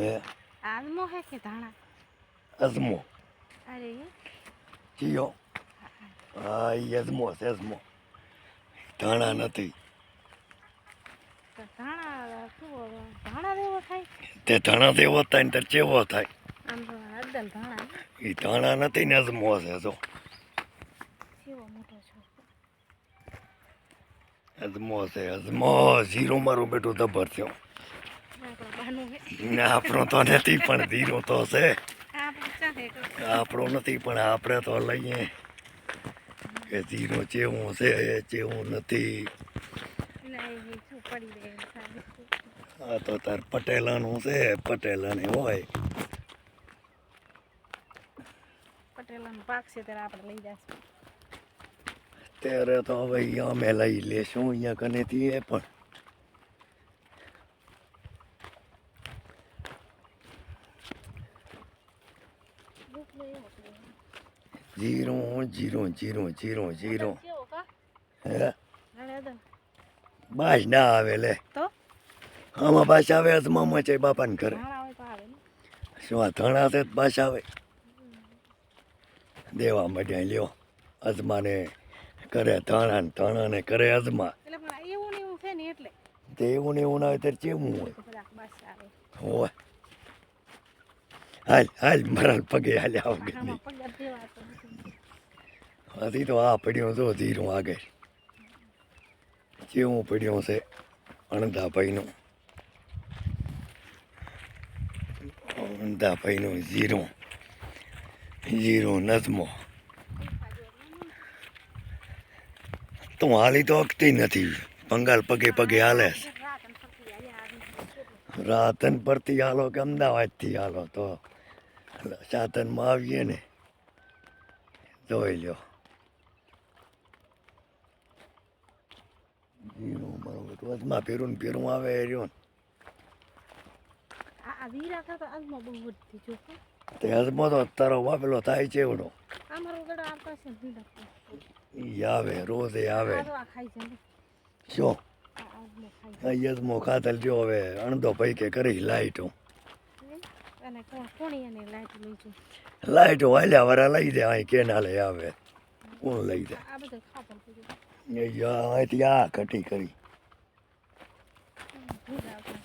હે આદમો હે કે ધાણા અજમો અરે ચિયો હા એ અજમો છે અજમો ધાણા નથી તો ધાણા શું ધાણા જેવો થાય તે ધાણા જેવો થાય ને તે ચેવો થાય આમ તો અડદલ ધાણા એ ધાણા નથી ને અજમો છે જો કેવો મોટો છો અજમો છે અજમો જીરો મારું બેટું દબર થયો આપણો બાનું હે ને આપણો તો નથી પણ ધીરો તો છે આપણે ચાલે આપણો નથી પણ આપણે તો લઈએ કે ધીરો ચેવું છે ચેવું નથી નહીં શું પડી રહે સાહેબ આ તો તાર પટેલાનું છે પટેલાને હોય પટેલાનો પાક છે ત્યારે આપણે લઈ જશું ત્યારે તો હવે અહીંયા અમે લઈ લેશું અહીંયા કનેથી એ પણ zero zero zero zero zero હે બાસ ના આવે લે તો આમાં બાસ આવે અજમામાં છે બાપાને ઘરે ધાણા હોય તો આવે ને શું આ ધણા છે તો બાસ આવે દેવા માંડ્યા લ્યો અજમાને કરે ધાણા ને ધાણાને કરે અજમા એટલે પણ એવું ને એવું છે ને એટલે તે એવું ને એવું ના હોય ત્યારે ચેવું હોય કદાચ બસ આવે હોય હાલ હાલ મારા પગે હાલ આવગે આમાં પગાર દેવા તો હજી તો આ પડ્યો તો ધીરું આગળ કેવું પડ્યું છે અણદાભાઈનું અણદાભાઈનું જીરો જીરો નજમો તું હાલી તો અકતી નથી બંગાળ પગે પગે હાલે છે. રાતન પરથી હાલો કે અમદાવાદથી હાલો તો સાધનમાં આવીએ ને જોઈ લ્યો જીરું મારું બધું વચમાં ફેરું ફેરું આવે એ રહ્યો ને આ વીરા તો આજમાં બહુ વધતી જો તે હજમો તો તારો વાપેલો થાય છે એવડો અમારો ગળો આવતા છે વીરા ઈ આવે રોજે આવે આ તો આ ખાઈ જાય શું આ આજનો ખાઈ આ યજમો ખાતર જો હવે અણધો ભાઈ કે કરી લાઈટો જાય અને કોણી એને લાઈટ લઈ જાય લાઈટો હાલ્યા વાળા લઈ દે અહીં કેનાલે આવે કોણ લઈ દે આ બધું ખાતર પીધું અહીંથી આ ઘટી કરી ભૂલ આવતા